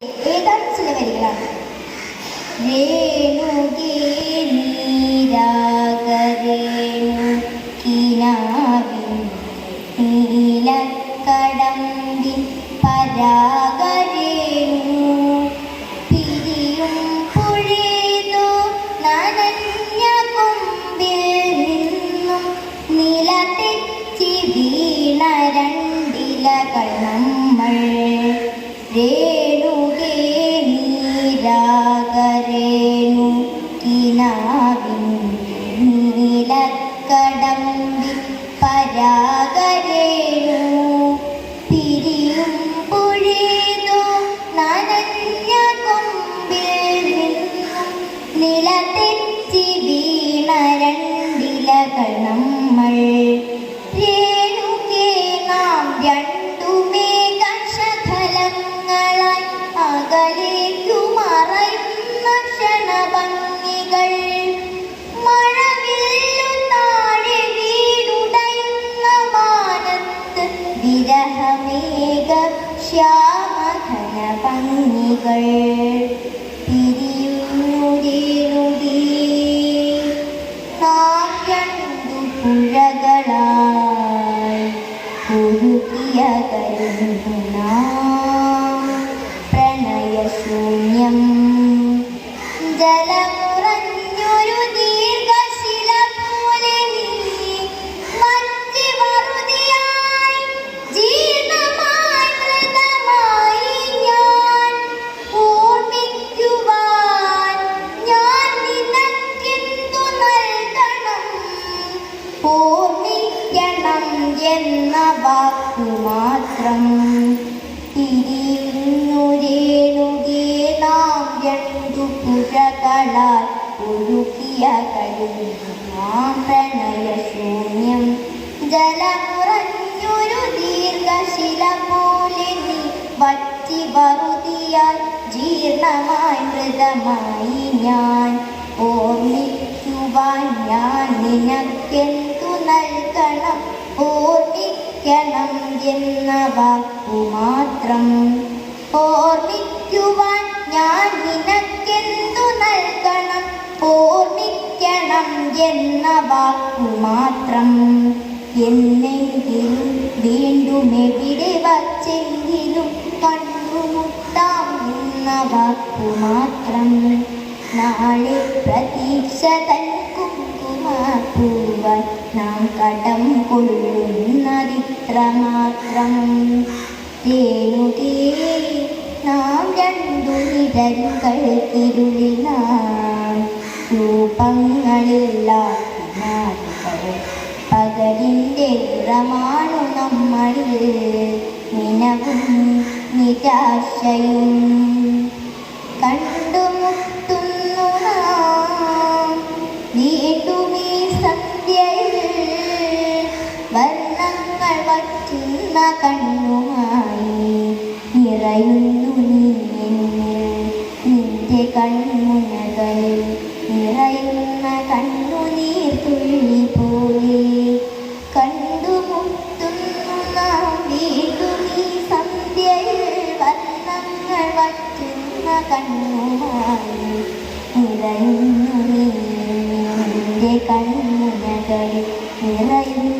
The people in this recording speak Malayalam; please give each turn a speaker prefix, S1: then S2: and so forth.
S1: ഏതാനും ചില വരികളാണ്. രേണുകേ നീരാഗരേണു കിനാവിൻ നീലക്കടമ്പിൻ പരാഗരേണു പിരിയും പുഴേതു നനഞ്ഞ കൊമ്പിൽ നിന്നും നിലതെറ്റി വീണ രണ്ടിലകൾ നമ്മൾ. രേണുകേ നീരാഗരേണു കിനാവിൻ നീലക്കടമ്പിൻ പരാഗരേണു പിരിയും പുഴേതു നനഞ്ഞ കൊമ്പിൽ നിന്നും നിലതെറ്റി വീണ രണ്ടിലകൾ നമ്മൾ. രേണുകേ നാം രണ്ടുമേ കഷഫലങ്ങളായി അകലേക്കു മറയുന്ന ക്ഷണഭംഗികൾ. മഴവില്ലു താഴെ വീടുടയുന്ന മാനത്ത് വിരഹമേഘ ശ്യാമഘന ഭംഗികൾ. പിരിയുന്നു രേണുകേ നാം രണ്ടു പുഴകളായി കുരുക്കിയ കരുണാം പ്രണയശൂന്യം. ജലമുറഞ്ഞൊരു ദീർഘശില പോലെ നീ വറ്റി വറുതിയായി ജീർണമായി മൃതമായി ഞാൻ. ഓർമ്മിക്കുവാൻ ഞാൻ നിനക്കെന്തു നൽകണം? ഓർമ്മിക്കണം എന്ന വാക്കു മാത്രം. തിരിയുന്നു രേണുകേ നാം രണ്ടു പുഴകളാൽ ഒഴുകിയ കരുണാം പ്രണയശൂന്യം. ജലമുറഞ്ഞൊരു ദീർഘശില പോലെ നീ വറ്റി വറുതിയായി ജീർണമായി മൃതമായി ഞാൻ. ഓർമ്മിക്കുവാൻ ഞാൻ നിനക്കെന്തു നൽകണം? ഓർമ്മിക്കണം എന്ന വാക്കു മാത്രം. ഓർമ്മിക്കുവാൻ ഞാൻ നിനക്കെന്തു നൽകണം? ഓർമ്മിക്കണം എന്ന വാക്കു മാത്രം. എന്നെങ്കിലും വീണ്ടും എവിടെ വച്ചെങ്കിലും കണ്ടുമുട്ടാം എന്ന വാക്കു മാത്രം. നാളെ പ്രതീക്ഷ തൻ കുങ്കുമപ്പൂവാൻ നാം കടം കൊള്ളുന്നതിത്ര മാത്രം. രേണുകേ നാം രണ്ടു നിഴലുകൾക്കിരുളിനാം രൂപങ്ങളില്ല പകലിൻ്റെ നിറമാണു നമ്മളിൽ നിനവും നിരാശയും. കണ്ടുമുട്ടുന്നു നാം വീണ്ടും ഈ സന്ധ്യയിൽ വർണ്ണങ്ങൾ വറ്റുന്ന കണ്ണുമായി. നിറയുന്നു നീ എന്നിൽ നിന്റെ കൺമുനകളിൽ നിറയുന്ന കണ്ണുനീർ തുള്ളി പോലെ. കണ്ടുമുട്ടുന്നു നാം വീണ്ടും ഈ സന്ധ്യയിൽ വർണ്ണങ്ങൾ വറ്റുന്ന കണ്ണുമായി. നിറയുന്നു നീ നിന്റെ കൺമുനകളിൽ നിറയുന്ന